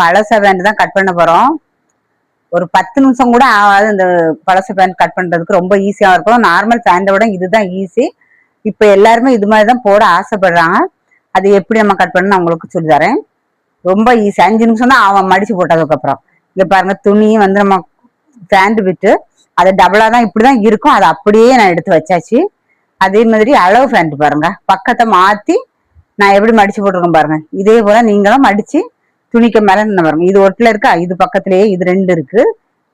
பழச பேண்ட் தான் கட் பண்ண போறோம். ஒரு 10 நிமிஷம் கூட ஆகாது. இந்த பழச பேண்ட் கட் பண்றதுக்கு ரொம்ப ஈஸியா இருக்கும். நார்மல் பேண்டை விட இதுதான் ஈஸி. இப்ப எல்லாருமே இது மாதிரிதான் போட ஆசைப்படுறாங்க. அது எப்படி நம்ம கட் பண்ணணும் உங்களுக்கு சொல்லி தரேன். ரொம்ப ஈஸி. 5 நிமிஷம் தான் அவன் மடிச்சு போட்டதுக்கு அப்புறம். இங்க பாருங்க, துணியும் வந்து நம்ம பேண்ட் விட்டு அது டபுளா தான் இப்படிதான் இருக்கும். அதை அப்படியே நான் எடுத்து வச்சாச்சு. அதே மாதிரி அளவு பேண்ட் பாருங்க, பக்கத்தை மாத்தி நான் எப்படி மடிச்சு போட்டிருக்கேன் பாருங்க. இதே போல நீங்களும் மடிச்சு துணிக்கு மேல பாருங்க. இது ஒட்டுல இருக்கா, இது பக்கத்திலேயே இது 2 இருக்கு.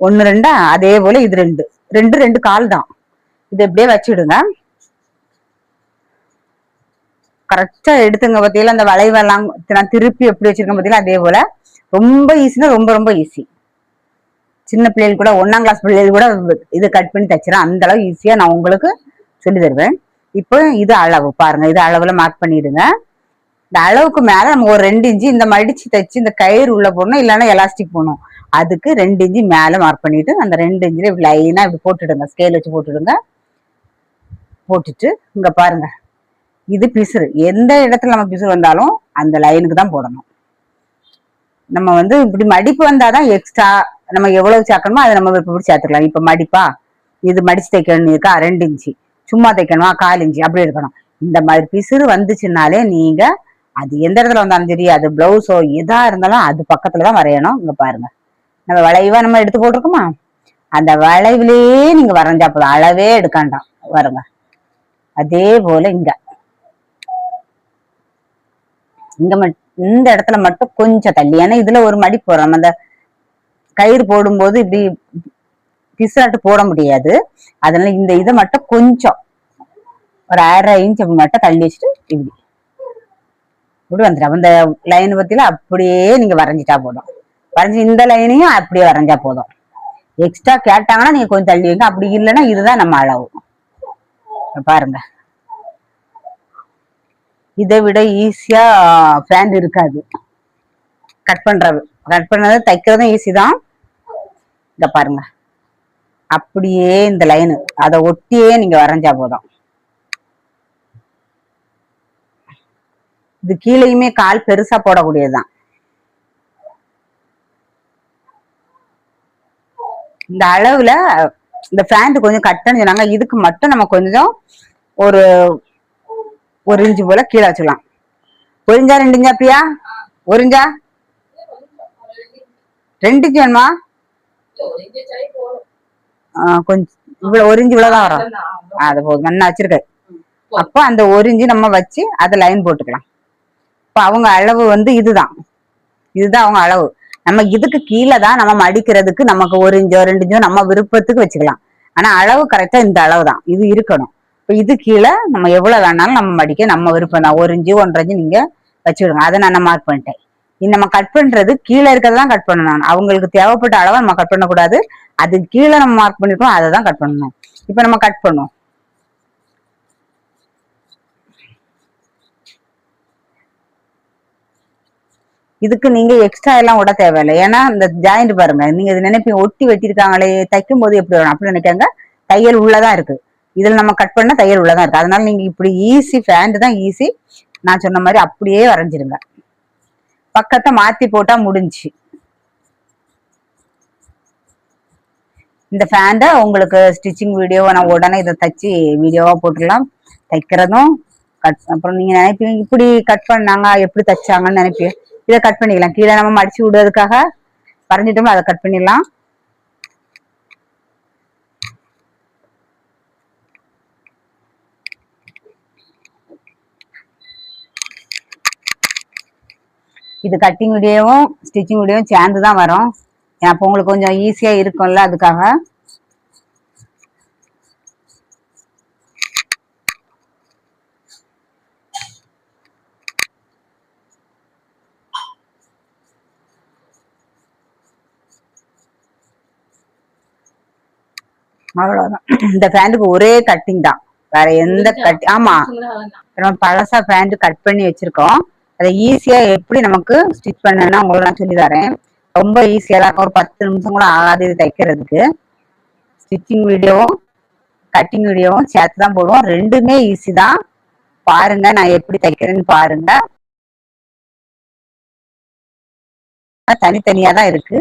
1 2 அதே போல இது 2 2 2 கால் தான். இது எப்படியே வச்சுடுங்க. கரெக்டா எடுத்துங்க. பத்தியில அந்த வளைவெல்லாம் நான் திருப்பி எப்படி வச்சிருக்கேன் பத்தியில அதே போல. ரொம்ப ஈஸினா ரொம்ப ரொம்ப ஈஸி. சின்ன பிள்ளைகள் கூட 1ஆம் கிளாஸ் பிள்ளைகள் கூட இது கட் பண்ணி தச்சிடும். அந்த அளவு ஈஸியா நான் உங்களுக்கு சொல்லி தருவேன். இப்போ இது அளவு பாருங்க, இது அளவுல மார்க் பண்ணிடுங்க. இந்த அளவுக்கு மேல நம்ம ஒரு 2 இன்ச்சு இந்த மடிச்சு தைச்சு இந்த கயிறு உள்ள போடணும், இல்லைன்னா எலாஸ்டிக் போடணும். அதுக்கு 2 இன்ச்சு மேல மார்க் பண்ணிட்டு அந்த 2 இன்ச்சுல இப்படி லைனா இப்படி போட்டுடுங்க. ஸ்கேல் வச்சு போட்டுடுங்க. போட்டுட்டு இங்க பாருங்க, இது பிசுறு. எந்த இடத்துல நம்ம பிசுறு வந்தாலும் அந்த லைனுக்கு தான் போடணும். நம்ம வந்து இப்படி மடிப்பு வந்தாதான் எக்ஸ்ட்ரா நம்ம எவ்வளவு சேர்க்கணுமோ அதை நம்ம இப்படி சேர்த்துக்கலாம். இப்ப மடிப்பா, இது மடிச்சு தைக்கணும் இருக்கா 2 இன்ச்சு, சும்மா தைக்கணுமா 1/4 இன்ச்சு, அப்படி இருக்கணும். இந்த மாதிரி பிசுறு வந்துச்சுன்னாலே நீங்க அது எந்த இடத்துல வந்தாலும் சரி, அது பிளவுஸோ எதா இருந்தாலும் அது பக்கத்துலதான் வரையணும். இங்க பாருங்க, நம்ம வளைவா நம்ம எடுத்து போட்டிருக்கோமா, அந்த வளைவிலேயே நீங்க வரைஞ்சா போதும். அளவே எடுக்காண்டாம். வருங்க. அதே போல இங்க இங்க இந்த இடத்துல மட்டும் கொஞ்சம் தள்ளி, ஏன்னா இதுல ஒரு மடி போடுறோம். அந்த கயிறு போடும்போது இப்படி பிசாட்டு போட முடியாது. அதனால இந்த இதை மட்டும் கொஞ்சம் ஒரு 1/2 இன்ச் மட்டும் தள்ளி வச்சுட்டு இப்படி இப்படி வந்துடும். அந்த லைன் பத்தியில அப்படியே நீங்க வரைஞ்சிட்டா போதும். வரைஞ்சி இந்த லைனையும் அப்படியே வரைஞ்சா போதும். எக்ஸ்ட்ரா கேட்டாங்கன்னா நீங்க கொஞ்சம் தள்ளி வைங்க. அப்படி இல்லைன்னா இதுதான் நம்ம அளவு. பாருங்க, இதை விட ஈஸியா பேண்ட் இருக்காது. கட் பண்ணது தைக்கிறதும் ஈஸி தான். இத பாருங்க, அப்படியே இந்த லைனு அதை ஒட்டியே நீங்க வரைஞ்சா போதும். இது கீழேயுமே கால் பெருசா போடக்கூடியதுதான். இந்த அளவுல இந்த பேண்ட் கொஞ்சம் கட்டன்னு சொன்னாங்க. இதுக்கு மட்டும் நம்ம கொஞ்சம் ஒரு 1 இன்ச்சு போல கீழே வச்சுக்கலாம். 1 இன்ச்சா 2 இன்ச்சா பிரியா? 1 இன்ச்சா 2 இன்ச்சு வேணுமா? கொஞ்சம் இவ்வளவு 1 இன்ச்சு இவ்வளவுதான் வரும். அது போதும், நல்லா வச்சிருக்க. அப்போ அந்த 1 இன்ச்சு நம்ம வச்சு அதை லைன் போட்டுக்கலாம். இப்ப அவங்க அளவு வந்து இதுதான் அவங்க அளவு. நம்ம இதுக்கு கீழே தான் நம்ம மடிக்கிறதுக்கு நமக்கு 1 இன்ச்சோ 2 இன்ச்சோ நம்ம விருப்பத்துக்கு வச்சுக்கலாம். ஆனா அளவு கரெக்டா இந்த அளவு தான் இது இருக்கணும். இப்ப இது கீழே நம்ம எவ்வளவு வேணாலும் நம்ம மடிக்க நம்ம விருப்பம் தான். 1 இன்ச்சு 1.5 இன்ச்சு நீங்க வச்சுக்கிடுங்க. அதை நான் மார்க் பண்ணிட்டேன். நம்ம கட் பண்றது கீழே இருக்கிறதான் கட் பண்ணணும். அவங்களுக்கு தேவைப்பட்ட அளவை நம்ம கட் பண்ணக்கூடாது. அது கீழே நம்ம மார்க் பண்ணிருக்கோம், அதை தான் கட் பண்ணணும். இப்ப நம்ம கட் பண்ணுவோம். இதுக்கு நீங்க எக்ஸ்ட்ரா எல்லாம் விட தேவையில்லை. ஏன்னா இந்த ஜாயிண்ட் பாருங்க, நீங்க இது நினைப்பீங்க ஒட்டி வெட்டிருக்காங்களே தைக்கும் போது எப்படி வரும் அப்படி நினைக்காங்க. தையல் உள்ளதான் இருக்கு. இதுல நம்ம கட் பண்ண தையல் உள்ளதான் இருக்கு. அதனால நீங்க இப்படி ஈஸி, பேண்ட் தான் ஈஸி. நான் சொன்ன மாதிரி அப்படியே வரைஞ்சிருங்க. பக்கத்தை மாத்தி போட்டா முடிஞ்சு. இந்த பேண்ட உங்களுக்கு ஸ்டிச்சிங் வீடியோ நான் உடனே இதை தச்சு வீடியோவா போட்டுடலாம். தைக்கிறதும் அப்புறம் நீங்க நினைப்பீங்க இப்படி கட் பண்ணாங்க எப்படி தைச்சாங்கன்னு நினைப்பீங்க. இதை கட் பண்ணிக்கலாம். கீழே நம்ம மடிச்சு விடுறதுக்காக வரைஞ்சிட்டோம்னா அதை கட் பண்ணிடலாம். இது கட்டிங் வீடியோவும் ஸ்டிச்சிங் வீடியோவும் சேர்ந்துதான் வரும். அப்போ உங்களுக்கு கொஞ்சம் ஈஸியா இருக்கும்ல, அதுக்காக. அவ்வளவுதான். இந்த பேண்ட்டுக்கு ஒரே கட்டிங் தான், வேற எந்த கட்டி. ஆமா, நம்ம பழசா பேண்ட் கட் பண்ணி வச்சிருக்கோம். அதை ஈஸியா எப்படி நமக்கு ஸ்டிச் பண்ணணும்னா உங்களுக்கு நான் சொல்லி தரேன். ரொம்ப ஈஸியா தான், ஒரு 10 நிமிஷம் கூட ஆகாது இது தைக்கிறதுக்கு. ஸ்டிச்சிங் வீடியோவும் கட்டிங் வீடியோவும் சேர்த்து தான் போடுவோம். ரெண்டுமே ஈஸி தான். பாருங்க நான் எப்படி தைக்கிறேன்னு பாருங்க. தனித்தனியா தான் இருக்கு.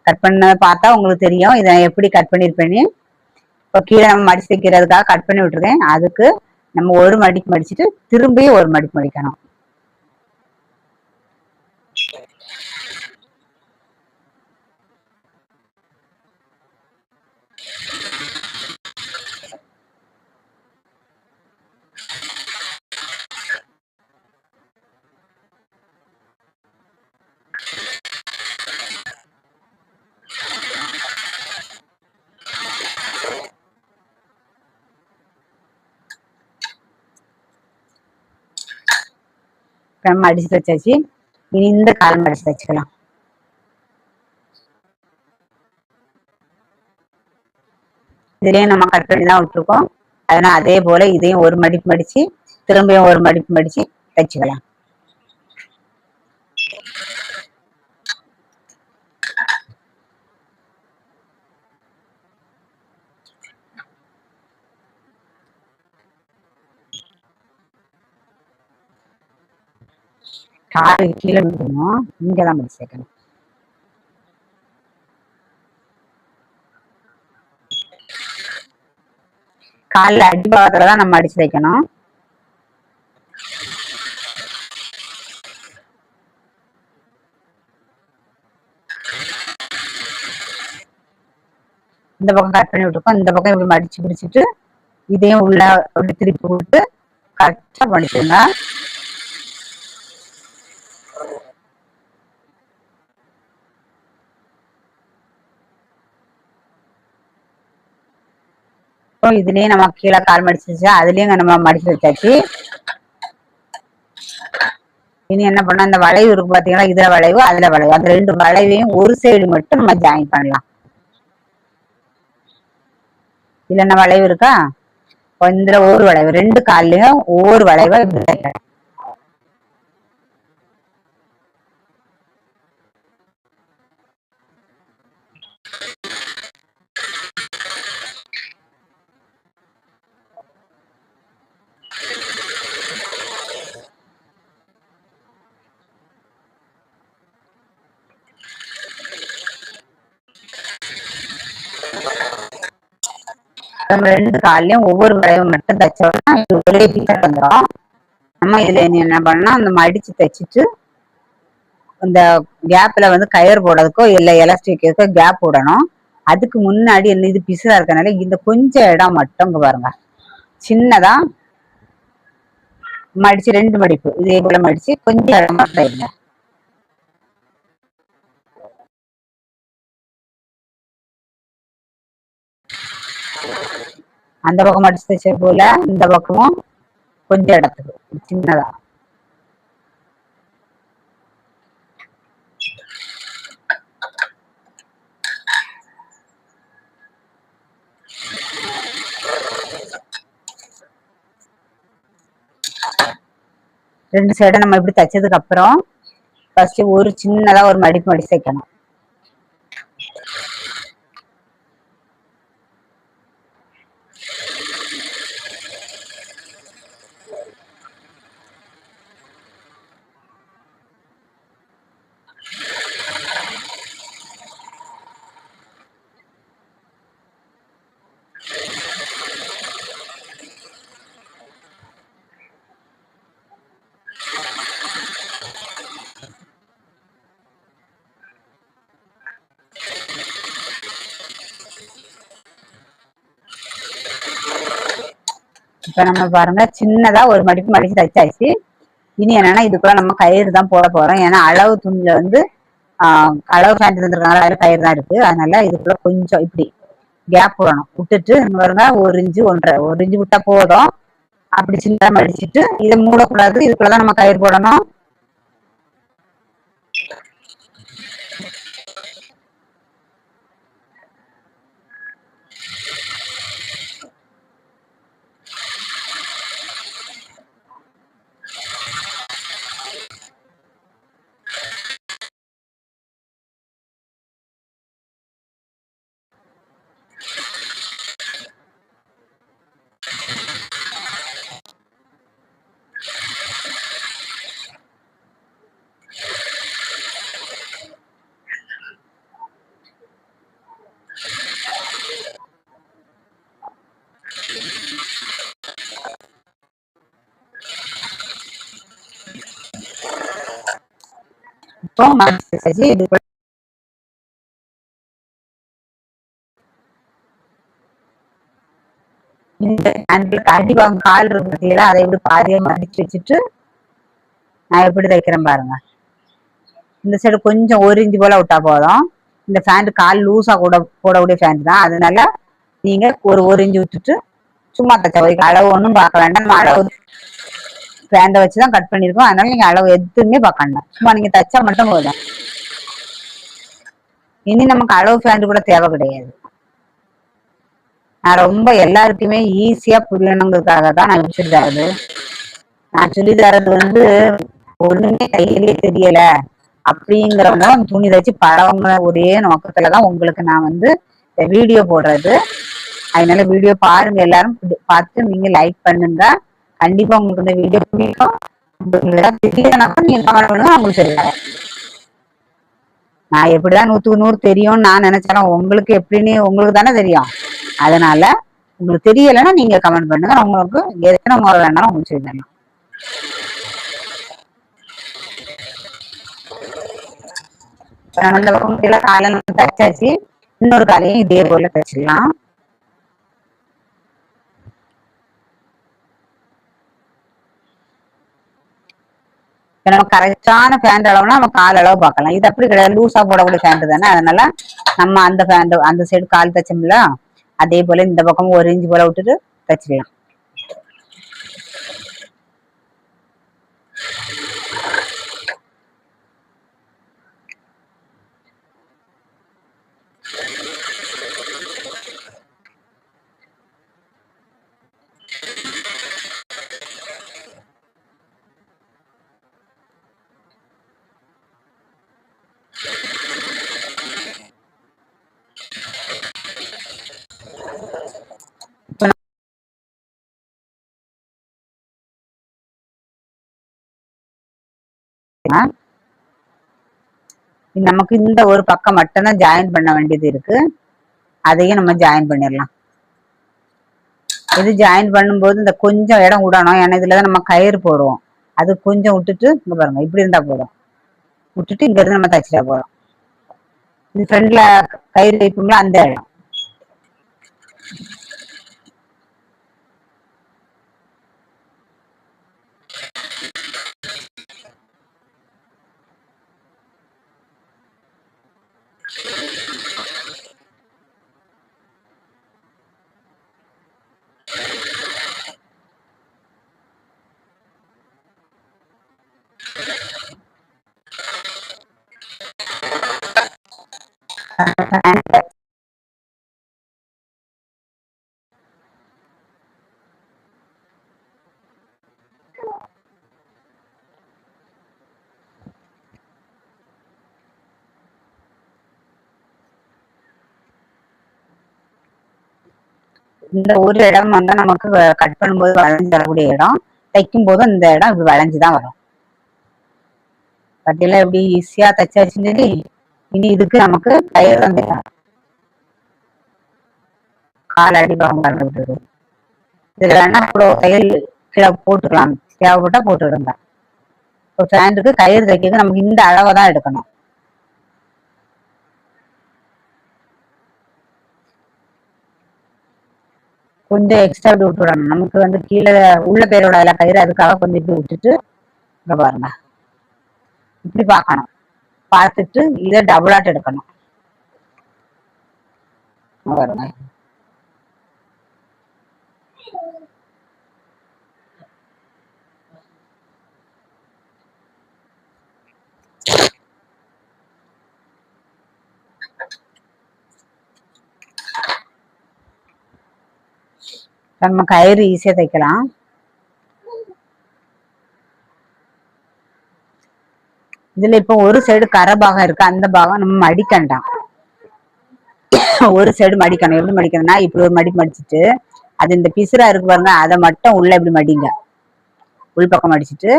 கட் பண்ண பார்த்தா உங்களுக்கு தெரியும் இதை எப்படி கட் பண்ணிருப்பேன்னு. இப்போ கீழே நம்ம மடிச்சு தைக்கிறதுக்காக கட் பண்ணி விட்டுருக்கேன். அதுக்கு நம்ம ஒரு மடிப்பு மடிச்சுட்டு திரும்பியும் ஒரு மடிப்பு மடிக்கணும். நம்ம அடிச்சு தைச்சாச்சு. இனி இந்த கால் மடிச்சு தைச்சுக்கலாம். இதுலயும் நம்ம கட் பண்ணி தான் விட்டுருக்கோம். அதனால அதே போல இதையும் ஒரு மடிப்பு மடிச்சு திரும்பியும் ஒரு மடிப்பு மடிச்சு தைச்சுக்கலாம். கால் கீழே விடணும், இங்கதான் மடிச்சு தைக்கணும். காலில் அடிபாகத்துலதான் நம்ம அடிச்சு தைக்கணும். இந்த பக்கம் கட் பண்ணி விட்டுருக்கோம். இந்த பக்கம் இப்படி மடிச்சு பிடிச்சிட்டு இதையும் உள்ள அப்படி திருப்பி விட்டு கரெக்டா பண்ணிட்டுங்க. இதுலயும் நம்ம கீழே கால் மடிச்சு அதுலயும் நம்ம மடிச்சு வச்சாச்சு. இனி என்ன பண்ண, அந்த வளைவு இருக்கு பாத்தீங்கன்னா, இதுல வளைவு அதுல வளைவு, அந்த ரெண்டு வளைவையும் ஒரு சைடு மட்டும் நம்ம ஜாயின் பண்ணலாம். இதுல என்ன வளைவு இருக்கா, இதுல ஒரு வளைவு, ரெண்டு கால்லயும் ஒவ்வொரு வளைவா இப்படி தைக்கலாம். நம்ம ரெண்டு கால்லயும் ஒவ்வொரு வளைவு மட்டும் தைச்சோம்னா ஒரே பீஸா வந்துடும். நம்ம இதுல என்ன பண்ணா, அந்த மடிச்சு தைச்சிட்டு இந்த கேப்ல வந்து கயர் போடுறதுக்கோ இல்ல எலாஸ்டிக் கேப் போடணும். அதுக்கு முன்னாடி என்ன, இது பிசுறா இருக்கனால இந்த கொஞ்சம் இடம் மட்டும் பாருங்க சின்னதா மடிச்சு ரெண்டு மடிப்பு இதே போல மடிச்சு கொஞ்சம் இடம் மட்டும் இருங்க. அந்த பக்கம் மடிச்சு தைச்ச போல இந்த பக்கமும் கொஞ்சம் இடத்துக்கு சின்னதா. ரெண்டு சைடும் நம்ம இப்படி தைச்சதுக்கு அப்புறம் ஃபர்ஸ்ட் ஒரு சின்னதா ஒரு மடிப்பு மடிச்சு தைக்கணும். இப்ப நம்ம பாருங்க சின்னதா ஒரு மடிப்பு மடிச்சு தைச்சாச்சு. இனி என்னன்னா, இதுக்குள்ள நம்ம கயிறு தான் போட போறோம். ஏன்னா அளவு துணியில வந்து அளவு ஃபேண்ட் தந்துருக்காங்க, அதுல கயிறு தான் இருக்கு. அதனால இதுக்குள்ள கொஞ்சம் இப்படி கேப் விடணும். விட்டுட்டு பாருங்க, ஒரு இன்ச்சு ஒரு இன்ச்சு விட்டா போதும். அப்படி சின்னதா மடிச்சுட்டு இதை மூடக்கூடாது, இதுக்குள்ளதான் நம்ம கயிறு போடணும். இப்போ மடிச்சு இது இந்த அடிவாங்க கால் இருக்கு பார்த்தீங்களா, அதை இப்படி பாதியா மடிச்சு வச்சுட்டு நான் எப்படி தைக்கிறேன் பாருங்க. இந்த சைடு கொஞ்சம் 1 இன்ச்சு போல விட்டா போதும். இந்த பேண்ட் கால் லூஸா கூட போடக்கூடிய பேண்ட் தான், அதனால நீங்க ஒரு இன்ச்சு விட்டுட்டு சும்மா தைச்ச வைக்க அளவு ஒன்றும் பார்க்க வேண்டாம். நம்ம அளவு பேண்டை வச்சுதான் கட் பண்ணிருக்கோம், அதனால நீங்க அளவு எதுவுமே பார்க்க வேண்டாம், சும்மா நீங்க தைச்சா மட்டும் போதும். இனி நமக்கு அளவு பேண்ட் கூட தேவை கிடையாது. நான் ரொம்ப எல்லாருக்குமே ஈஸியா புரியணுங்கிறதுக்காக தான் நான் சொல்லி தரது. நான் சொல்லி தரது ஒண்ணுமே கையிலே தெரியல அப்படிங்கிறவங்க துணி தச்சு பழவங்க ஒரே நோக்கத்துலதான் உங்களுக்கு நான் வீடியோ போடுறது. அதனால வீடியோ பாருங்க, எல்லாரும் பார்த்து நீங்க லைக் பண்ணுங்க. கண்டிப்பா உங்களுக்கு இந்த வீடியோ பிடிக்கும். உங்களுக்கு தெரியலனாக்கா நீங்க கமெண்ட் பண்ணுங்க, உங்களுக்கு தெரியல. நான் எப்படிதான் 100க்கு 100 தெரியும்னு நான் நினைச்சாலும் உங்களுக்கு எப்படின்னு உங்களுக்கு தானே தெரியும். அதனால உங்களுக்கு தெரியலைன்னா நீங்க கமெண்ட் பண்ணுங்க, உங்களுக்கு எத்தனை முறை வேணாலும் உங்களுக்கு சொல்லலாம். அந்த பக்கம் காலையில தச்சாச்சு, இன்னொரு காலையும் இதே போல தச்சிடலாம். நம்ம கரெக்டான பேண்ட் அளவுனா நம்ம கால் அளவு பார்க்கலாம். இது அப்படி கிடையாது, லூஸா போடக்கூடிய பேண்ட் தானே, அதனால நம்ம அந்த பேண்ட் அந்த சைடு கால் தச்சோம்ல, அதே போல இந்த பக்கம் 1 இன்ச்சு போல விட்டுட்டு தச்சிடலாம். நமக்கு இந்த ஒரு பக்கம் மட்டும்தான் ஜாயின் பண்ண வேண்டியது இருக்கு, அதையும் நம்ம ஜாயின் பண்ணிடலாம். இது ஜாயின் பண்ணும்போது இந்த கொஞ்சம் இடம் விடணும், ஏன்னா இதுலதான் நம்ம கயிறு போடுவோம். அது கொஞ்சம் விட்டுட்டு இங்க பாருங்க, இப்படி இருந்தா போதும். விட்டுட்டு இங்க இருந்து நம்ம தச்சிட்டா போதும். இது ஃப்ரண்ட்ல கயிறு வைப்போம்ல, அந்த இடம். இந்த ஒரு இடம் நமக்கு கட் பண்ணும்போது வளைஞ்சு வரக்கூடிய இடம், தைக்கும் போதும் இந்த இடம் இப்படி வளைஞ்சுதான் வரும். பத்தியெல்லாம் எப்படி ஈஸியா தச்சாச்சுன்னு. இனி இதுக்கு நமக்கு கயிறு வந்துடும், கால் அடி பாகம் விட்டுருக்கு. இதுல வேணா தையல் கீழே போட்டுக்கலாம், தேவைப்பட்டா போட்டுருங்க. இப்போ பேண்ட்டுக்கு கயிறு தைக்கிறது நமக்கு இந்த அளவை தான் எடுக்கணும். கொஞ்சம் எக்ஸ்ட்ரா விட்டு விடணும், நமக்கு கீழே உள்ள பேரோட கயிறு, அதுக்காக கொஞ்சம் இப்படி விட்டுட்டு இங்க பாருங்க, இப்படி பார்க்கணும். பார்த்துட்டு இதை டபுளாட் எடுக்கணும் பாருங்க. நம்ம கயிறு ஈஸியா தைக்கலாம். இதுல இப்ப ஒரு சைடு கரை பாகம் இருக்கு, அந்த பாகம் நம்ம மடிக்கண்டாம். ஒரு சைடு மடிக்கணும். எப்படி மடிக்கணும்னா, இப்படி ஒரு மடிச்சுட்டு அது இந்த பிசுரா இருக்கு பாருங்க, அதை மட்டும் உள்ள இப்படி மடிங்க, உள்பக்கம் மடிச்சுட்டு.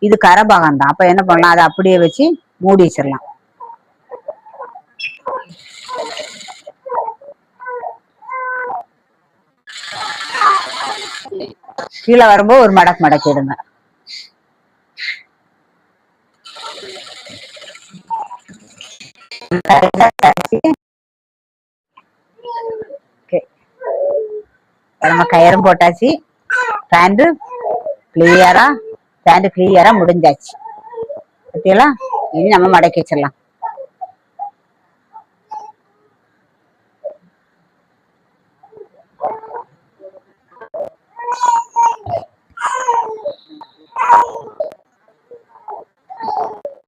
இது கரை பாகம் தான், அப்ப என்ன பண்ணலாம், அதை அப்படியே வச்சு மூடி வச்சிடலாம். கீழே வரும்போது ஒரு மடக்கு மடக்கிடுங்க. நம்ம கயிறும் போட்டாச்சு. பேண்ட் கிளியரா முடிஞ்சாச்சு. பத்தியெல்லாம் இனி நம்ம மடக்கி வச்சிடலாம்.